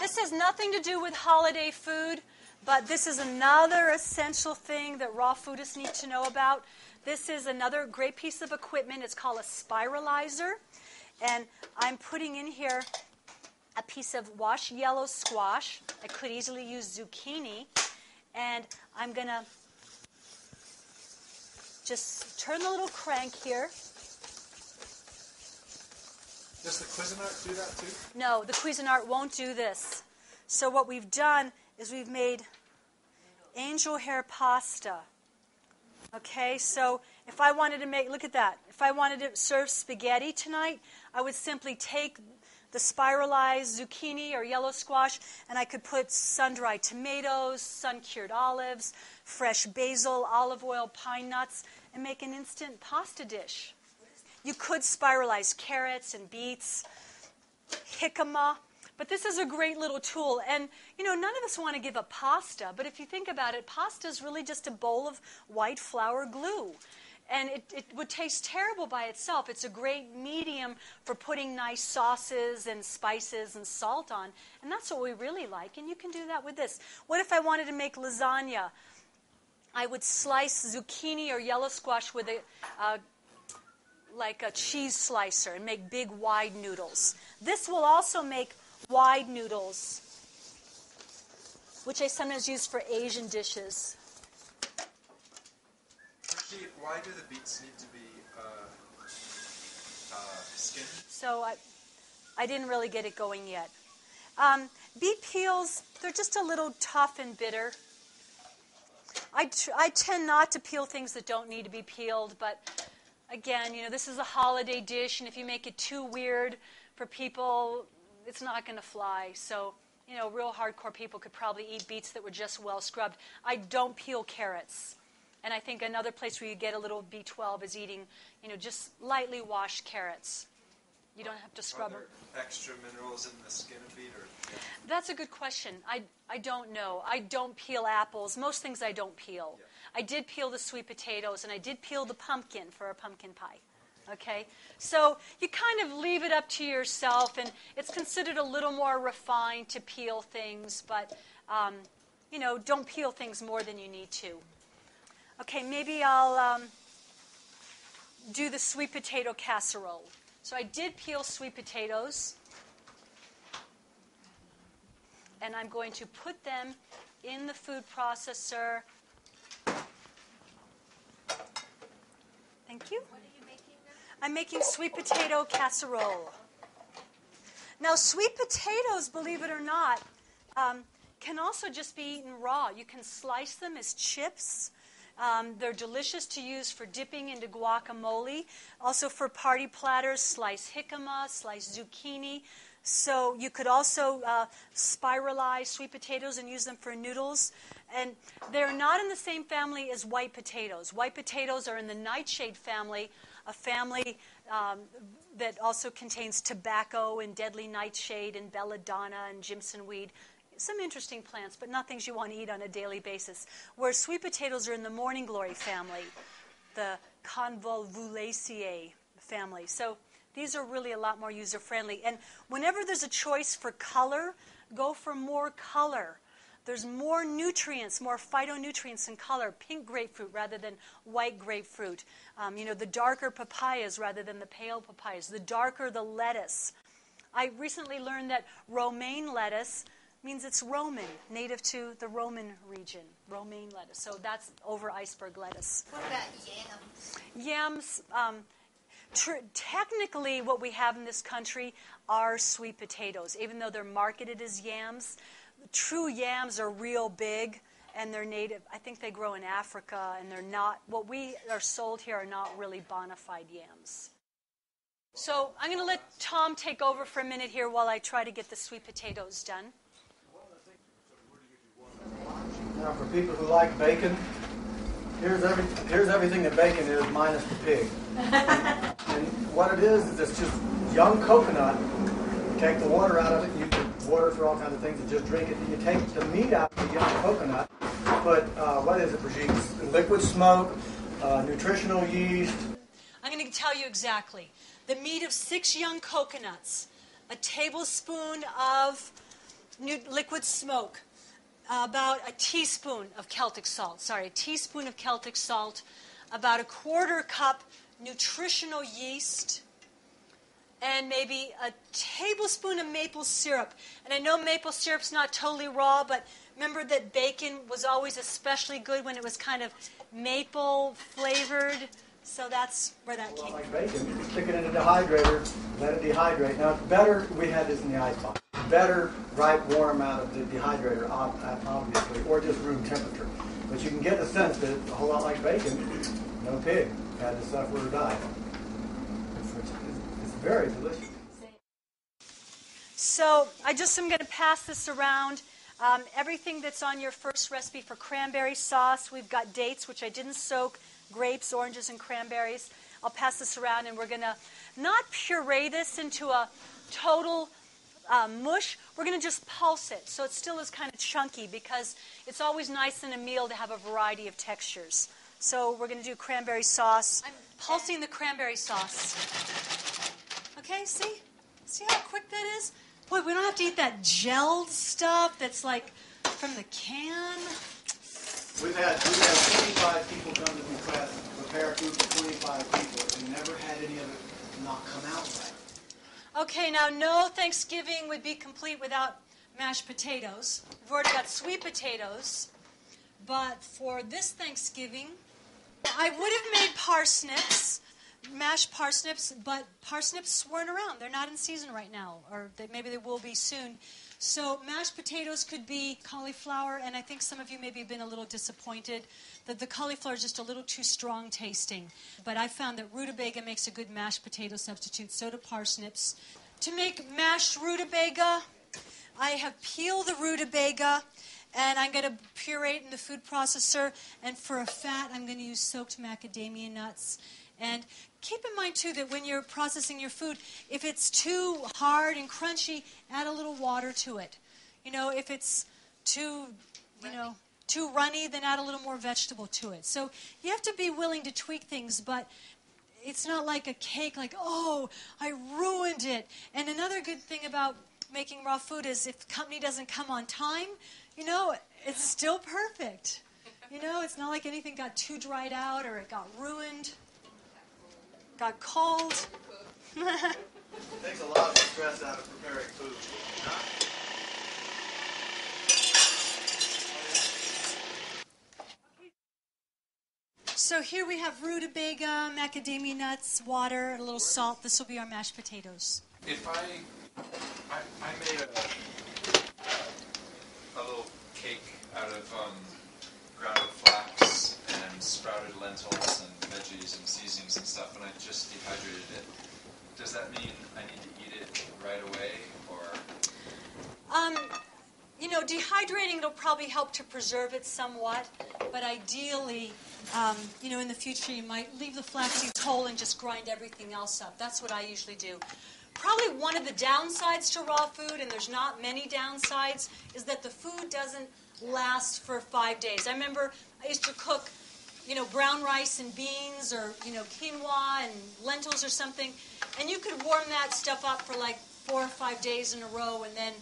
S2: This has nothing to do with holiday food, but this is another essential thing that raw foodists need to know about. This is another great piece of equipment. It's called a spiralizer. And I'm putting in here a piece of washed yellow squash. I could easily use zucchini. And I'm going to just turn the little crank here.
S4: Does the Cuisinart do that too?
S2: No, the Cuisinart won't do this. So what we've done is we've made angel hair pasta. Okay, so if I wanted to make, look at that. If I wanted to serve spaghetti tonight, I would simply take the spiralized zucchini or yellow squash, and I could put sun-dried tomatoes, sun-cured olives, fresh basil, olive oil, pine nuts, and make an instant pasta dish. You could spiralize carrots and beets, jicama, but this is a great little tool. And, none of us want to give up pasta, but if you think about it, pasta is really just a bowl of white flour glue. And it would taste terrible by itself. It's a great medium for putting nice sauces and spices and salt on. And that's what we really like. And you can do that with this. What if I wanted to make lasagna? I would slice zucchini or yellow squash with like a cheese slicer and make big wide noodles. This will also make wide noodles, which I sometimes use for Asian dishes.
S4: Why do the beets need to be skinned?
S2: So I didn't really get it going yet. Beet peels, they're just a little tough and bitter. I tend not to peel things that don't need to be peeled, but again, this is a holiday dish, and if you make it too weird for people, it's not going to fly. So, real hardcore people could probably eat beets that were just well scrubbed. I don't peel carrots. And I think another place where you get a little B12 is eating, just lightly washed carrots. You don't have to
S4: Are
S2: scrub them.
S4: there extra minerals in the skin of beet? Or
S2: That's a good question. I don't know. I don't peel apples. Most things I don't peel.
S4: Yeah.
S2: I did peel the sweet potatoes, and I did peel the pumpkin for our pumpkin pie. Okay? So you kind of leave it up to yourself, and it's considered a little more refined to peel things, but, don't peel things more than you need to. Okay, maybe I'll do the sweet potato casserole. So I did peel sweet potatoes, and I'm going to put them in the food processor. Thank you.
S6: What are you making now?
S2: I'm making sweet potato casserole. Now, sweet potatoes, believe it or not, can also just be eaten raw. You can slice them as chips. They're delicious to use for dipping into guacamole. Also for party platters, slice jicama, slice zucchini. So you could also spiralize sweet potatoes and use them for noodles. And they're not in the same family as white potatoes. White potatoes are in the nightshade family, a family that also contains tobacco and deadly nightshade and belladonna and jimson weed. Some interesting plants, but not things you want to eat on a daily basis. Whereas sweet potatoes are in the morning glory family, the convolvulaceae family. So these are really a lot more user-friendly. And whenever there's a choice for color, go for more color. There's more nutrients, more phytonutrients in color, pink grapefruit rather than white grapefruit. The darker papayas rather than the pale papayas. The darker the lettuce. I recently learned that romaine lettuce means it's Roman, native to the Roman region, romaine lettuce. So that's over iceberg lettuce.
S7: What about yams?
S2: Yams, technically what we have in this country are sweet potatoes, even though they're marketed as yams. True yams are real big, and they're native. I think they grow in Africa, and they're not, what we are sold here are not really bona fide yams. So I'm going to let Tom take over for a minute here while I try to get the sweet potatoes done.
S5: Now, for people who like bacon, here's everything that bacon is minus the pig. And what it is it's just young coconut. You take the water out of it, you can water for all kinds of things, and just drink it. And you take the meat out of the young coconut, put, what is it, Brigitte? Liquid smoke, nutritional yeast.
S2: I'm going to tell you exactly. The meat of 6 young coconuts, a tablespoon of liquid smoke, about a teaspoon of Celtic salt, about a 1/4 cup nutritional yeast, and maybe a tablespoon of maple syrup. And I know maple syrup's not totally raw, but remember that bacon was always especially good when it was kind of maple flavored. So that's where that came from.
S5: Like bacon, stick it in a dehydrator, let it dehydrate. Now, it's better, we had this in the ice box, better right warm out of the dehydrator, obviously, or just room temperature. But you can get the sense that it's a whole lot like bacon, no pig, had to suffer or die. It's very delicious.
S2: So I just am going to pass this around. Everything that's on your first recipe for cranberry sauce, we've got dates, which I didn't soak, grapes, oranges, and cranberries. I'll pass this around, and we're going to not puree this into a total mush. We're going to just pulse it, so it still is kind of chunky, because it's always nice in a meal to have a variety of textures. So we're going to do cranberry sauce. I'm pulsing the cranberry sauce. Okay, see how quick that is? Boy, we don't have to eat that gelled stuff that's like from the can.
S5: We've had 25 people come to the class, prepare food for 25 people, and never had any of it not come out right.
S2: Okay, now no Thanksgiving would be complete without mashed potatoes. We've already got sweet potatoes, but for this Thanksgiving, I would have made parsnips, mashed parsnips, but parsnips weren't around. They're not in season right now, or maybe they will be soon. So mashed potatoes could be cauliflower, and I think some of you maybe have been a little disappointed that the cauliflower is just a little too strong tasting. But I found that rutabaga makes a good mashed potato substitute, so do parsnips. To make mashed rutabaga, I have peeled the rutabaga, and I'm going to puree it in the food processor. And for a fat, I'm going to use soaked macadamia nuts. And keep in mind, too, that when you're processing your food, if it's too hard and crunchy, add a little water to it. If it's too runny, then add a little more vegetable to it. So you have to be willing to tweak things, but it's not like a cake, like, oh, I ruined it. And another good thing about making raw food is if the company doesn't come on time, it's still perfect. It's not like anything got too dried out or it got ruined, got cold.
S5: It takes a lot of stress out of preparing food.
S2: So here we have rutabaga, macadamia nuts, water, and a little salt. This will be our mashed potatoes.
S4: If I made a little cake out of ground flax and sprouted lentils and veggies and seasonings and stuff, and I just dehydrated it, does that mean I need to eat it right away, or?
S2: Dehydrating will probably help to preserve it somewhat, but ideally, in the future, you might leave the flax seeds whole and just grind everything else up. That's what I usually do. Probably one of the downsides to raw food, and there's not many downsides, is that the food doesn't last for 5 days. I remember I used to cook, brown rice and beans or, quinoa and lentils or something, and you could warm that stuff up for like 4 or 5 days in a row and then,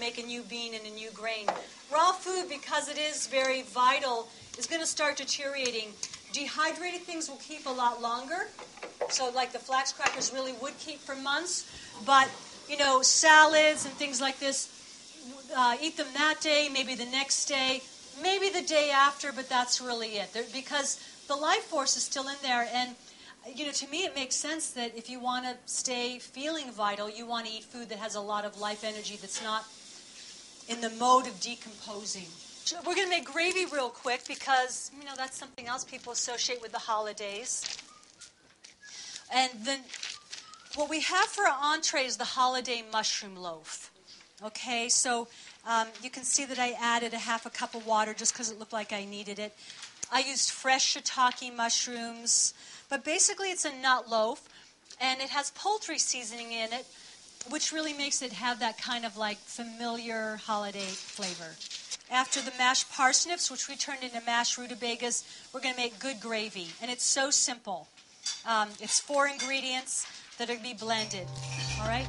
S2: make a new bean and a new grain. Raw food, because it is very vital, is going to start deteriorating. Dehydrated things will keep a lot longer. So like the flax crackers really would keep for months. But, salads and things like this, eat them that day, maybe the next day, maybe the day after, but that's really it. Because the life force is still in there. And, to me it makes sense that if you want to stay feeling vital, you want to eat food that has a lot of life energy that's not in the mode of decomposing. We're going to make gravy real quick because, that's something else people associate with the holidays. And then what we have for our entree is the holiday mushroom loaf. Okay, so you can see that I added a half a cup of water just because it looked like I needed it. I used fresh shiitake mushrooms, but basically it's a nut loaf, and it has poultry seasoning in it, which really makes it have that kind of like familiar holiday flavor. After the mashed parsnips, which we turned into mashed rutabagas, we're going to make good gravy, and it's so simple. It's 4 ingredients that are going to be blended, all right?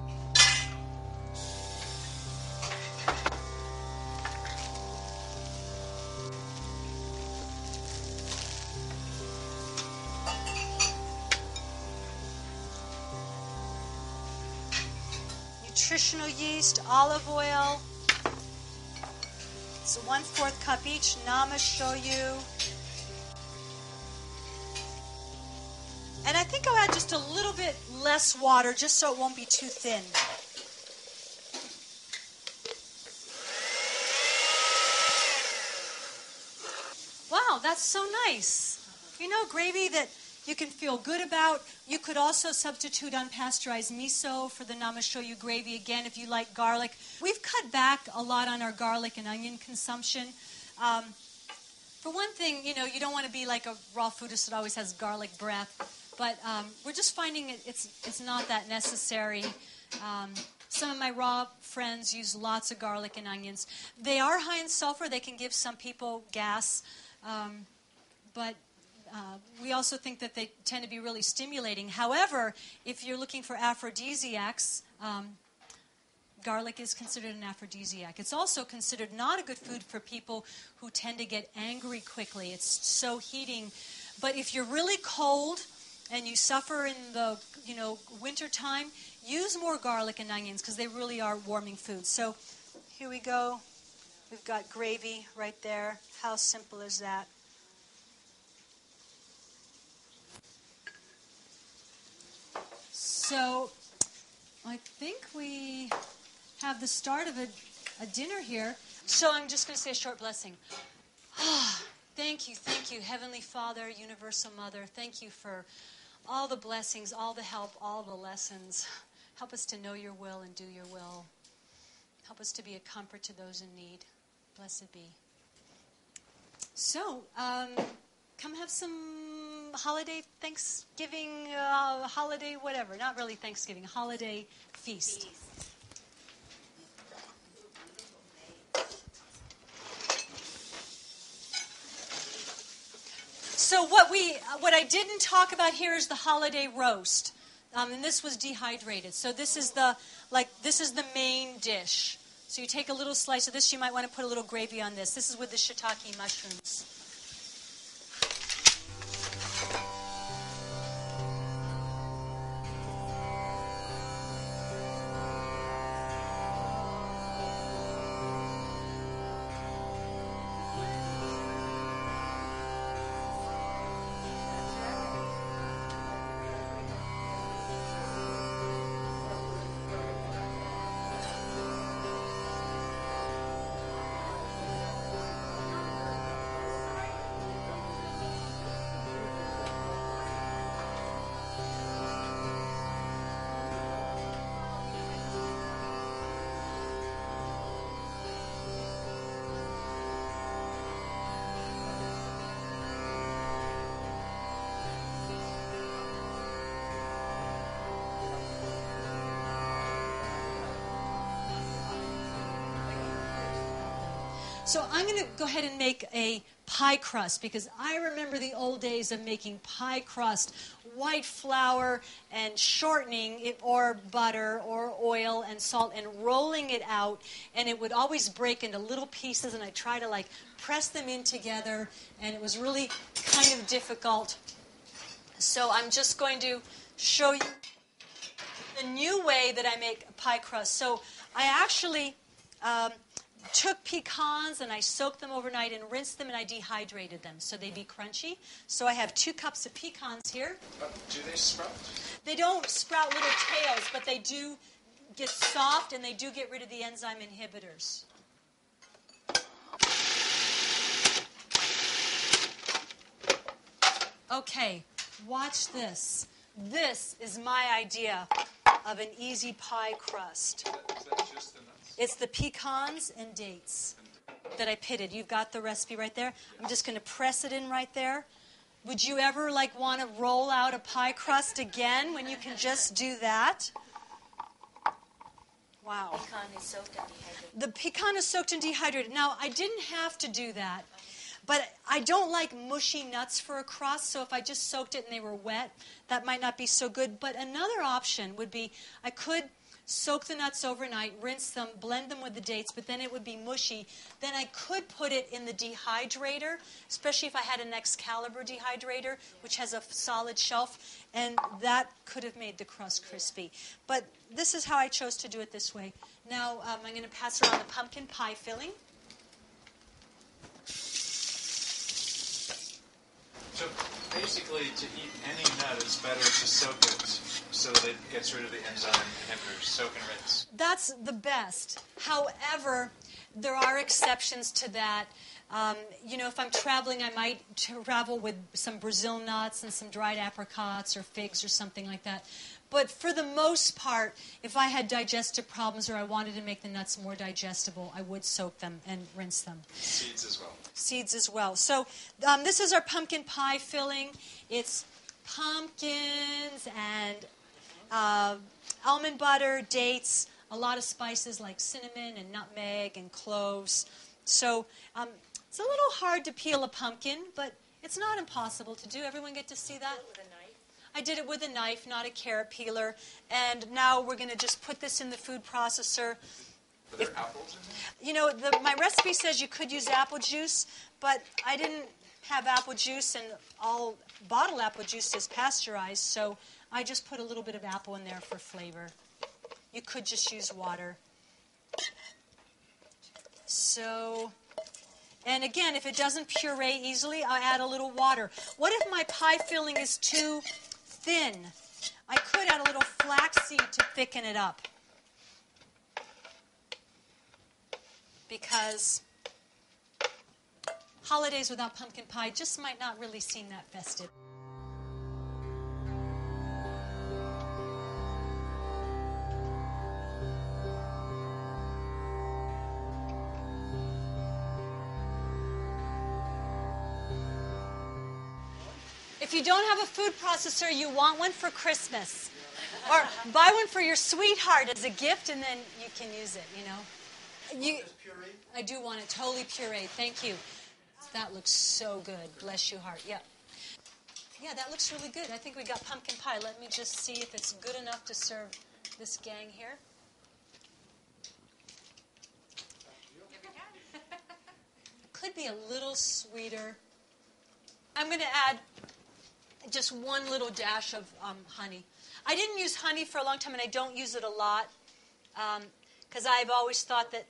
S2: Nutritional yeast, olive oil. It's 1/4 cup each. Nama shoyu. And I think I'll add just a little bit less water just so it won't be too thin. Wow, that's so nice. Gravy that you can feel good about. You could also substitute unpasteurized miso for the nama shoyu gravy, again, if you like garlic. We've cut back a lot on our garlic and onion consumption. For one thing, you don't want to be like a raw foodist that always has garlic breath. But we're just finding it's not that necessary. Some of my raw friends use lots of garlic and onions. They are high in sulfur. They can give some people gas. But we also think that they tend to be really stimulating. However, if you're looking for aphrodisiacs, garlic is considered an aphrodisiac. It's also considered not a good food for people who tend to get angry quickly. It's so heating. But if you're really cold and you suffer in the winter time, use more garlic and onions because they really are warming foods. So here we go. We've got gravy right there. How simple is that? So I think we have the start of a dinner here. So I'm just going to say a short blessing. Thank you, Heavenly Father, Universal Mother. Thank you for all the blessings, all the help, all the lessons. Help us to know your will and do your will. Help us to be a comfort to those in need. Blessed be. So, come have some holiday Thanksgiving, holiday whatever. Not really Thanksgiving, holiday feast. So what I didn't talk about here is the holiday roast, and this was dehydrated. So this is the main dish. So you take a little slice of this. You might want to put a little gravy on this. This is with the shiitake mushrooms. So I'm going to go ahead and make a pie crust because I remember the old days of making pie crust, white flour and shortening it, or butter or oil and salt, and rolling it out, and it would always break into little pieces, and I try to like press them in together, and it was really kind of difficult. So I'm just going to show you the new way that I make a pie crust. So I actually took pecans and I soaked them overnight and rinsed them, and I dehydrated them so they'd be crunchy. So I have 2 cups of pecans here.
S4: Do they sprout?
S2: They don't sprout little tails, but they do get soft, and they do get rid of the enzyme inhibitors. Okay, watch this. This is my idea of an easy pie crust.
S4: Is that just the nuts?
S2: It's the pecans and dates that I pitted. You've got the recipe right there. I'm just going to press it in right there. Would you ever want to roll out a pie crust again when you can just do that? Wow.
S6: Pecan is soaked and dehydrated.
S2: The pecan is soaked and dehydrated. Now, I didn't have to do that, but I don't like mushy nuts for a crust, so if I just soaked it and they were wet, that might not be so good. But another option would be I could soak the nuts overnight, rinse them, blend them with the dates, but then it would be mushy. Then I could put it in the dehydrator, especially if I had an Excalibur dehydrator, which has a solid shelf, and that could have made the crust crispy. But this is how I chose to do it this way. Now I'm going to pass around the pumpkin pie filling.
S4: So basically, to eat any nut, it's better to soak it so that it gets rid of the enzyme inhibitors. Soak and rinse.
S2: That's the best. However, there are exceptions to that. If I'm traveling, I might travel with some Brazil nuts and some dried apricots or figs or something like that. But for the most part, if I had digestive problems or I wanted to make the nuts more digestible, I would soak them and rinse them.
S4: Seeds as well.
S2: Seeds as well. So this is our pumpkin pie filling. It's pumpkins and almond butter, dates, a lot of spices like cinnamon and nutmeg and cloves. So it's a little hard to peel a pumpkin, but it's not impossible to do. Everyone get to see that?
S6: With a knife.
S2: I did it with a knife, not a carrot peeler. And now we're going to just put this in the food processor.
S4: Are there apples in there?
S2: My recipe says you could use apple juice, but I didn't have apple juice, and all bottled apple juice is pasteurized, so I just put a little bit of apple in there for flavor. You could just use water. So, and again, if it doesn't puree easily, I'll add a little water. What if my pie filling is too thin? I could add a little flaxseed to thicken it up. Because holidays without pumpkin pie just might not really seem that festive. If you don't have a food processor, you want one for Christmas. Or buy one for your sweetheart as a gift, and then you can use it, you know. I do want it totally pureed. Thank you. That looks so good. Bless you, heart. Yeah. Yeah, that looks really good. I think we got pumpkin pie. Let me just see if it's good enough to serve this gang here. Could be a little sweeter. I'm going to add just one little dash of honey. I didn't use honey for a long time, and I don't use it a lot because I've always thought that,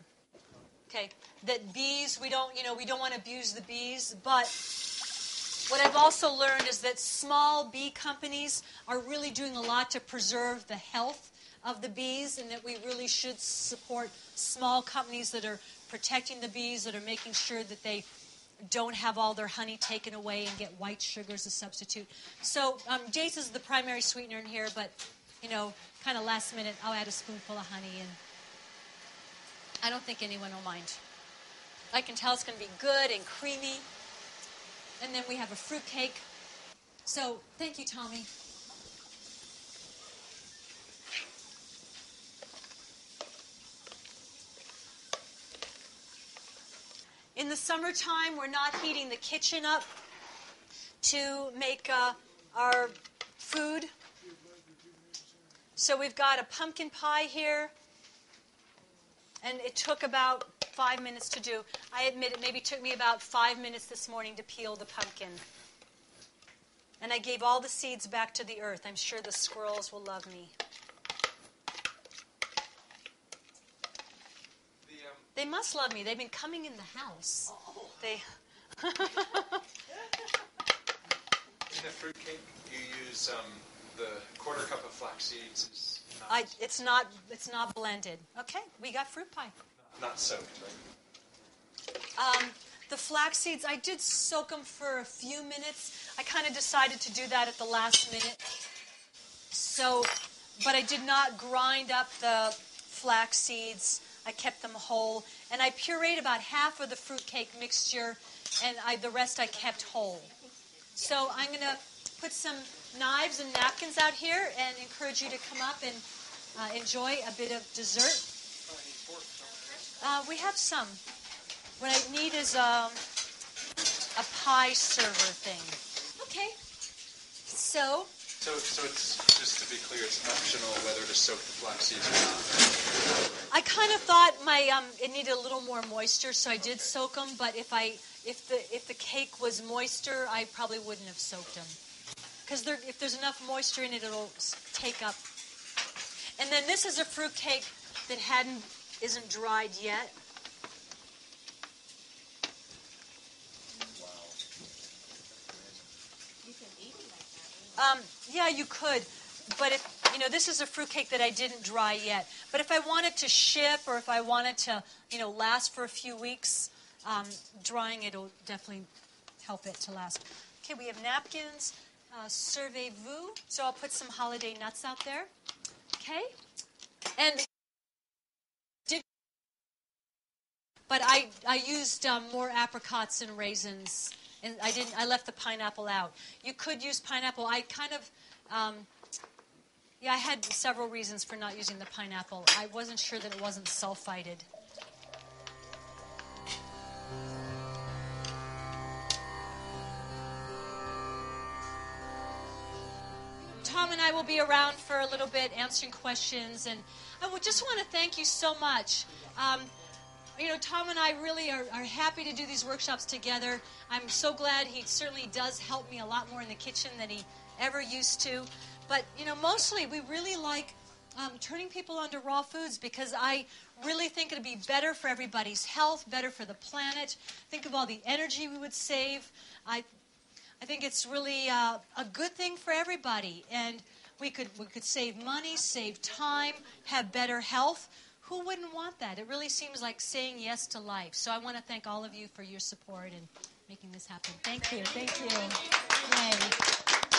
S2: that bees, we don't want to abuse the bees. But what I've also learned is that small bee companies are really doing a lot to preserve the health of the bees, and that we really should support small companies that are protecting the bees, that are making sure that they don't have all their honey taken away and get white sugar as a substitute. So Jace is the primary sweetener in here, but, kind of last minute, I'll add a spoonful of honey, and I don't think anyone will mind. I can tell it's going to be good and creamy. And then we have a fruit cake. So thank you, Tommy. In the summertime, we're not heating the kitchen up to make our food. So we've got a pumpkin pie here, and it took about 5 minutes to do. I admit it maybe took me about 5 minutes this morning to peel the pumpkin. And I gave all the seeds back to the earth. I'm sure the squirrels will love me. They must love me. They've been coming in the house. They.
S4: In the fruitcake, you use the quarter cup of flax seeds.
S2: It's not blended. Okay, we got fruit pie.
S4: Not soaked, right?
S2: The flax seeds, I did soak them for a few minutes. I kind of decided to do that at the last minute. But I did not grind up the flax seeds. I kept them whole. And I pureed about half of the fruitcake mixture, and the rest I kept whole. So I'm going to put some knives and napkins out here and encourage you to come up and enjoy a bit of dessert. We have some. What I need is a pie server thing. Okay. So
S4: it's, just to be clear, it's optional whether to soak the flax seeds or not.
S2: I kind of thought it needed a little more moisture, so I did soak them. But if the cake was moister, I probably wouldn't have soaked them, because if there's enough moisture in it, it'll take up. And then this is a fruit cake that isn't dried yet.
S4: Wow.
S6: You can eat it like that.
S2: Yeah, you could. But this is a fruitcake that I didn't dry yet. But if I wanted to ship, or if I wanted to, last for a few weeks, drying it will definitely help it to last. Okay, we have napkins. Servez-vous. So I'll put some holiday nuts out there. Okay. But I used more apricots and raisins, and I left the pineapple out. You could use pineapple. I had several reasons for not using the pineapple. I wasn't sure that it wasn't sulfited. Tom and I will be around for a little bit answering questions, and I would just want to thank you so much. Tom and I really are happy to do these workshops together. I'm so glad he certainly does help me a lot more in the kitchen than he ever used to. But, mostly we really like turning people onto raw foods, because I really think it would be better for everybody's health, better for the planet. Think of all the energy we would save. I think it's really a good thing for everybody. And we could save money, save time, have better health. Who wouldn't want that? It really seems like saying yes to life. So I want to thank all of you for your support and making this happen. Thank you. Thank you. Yay.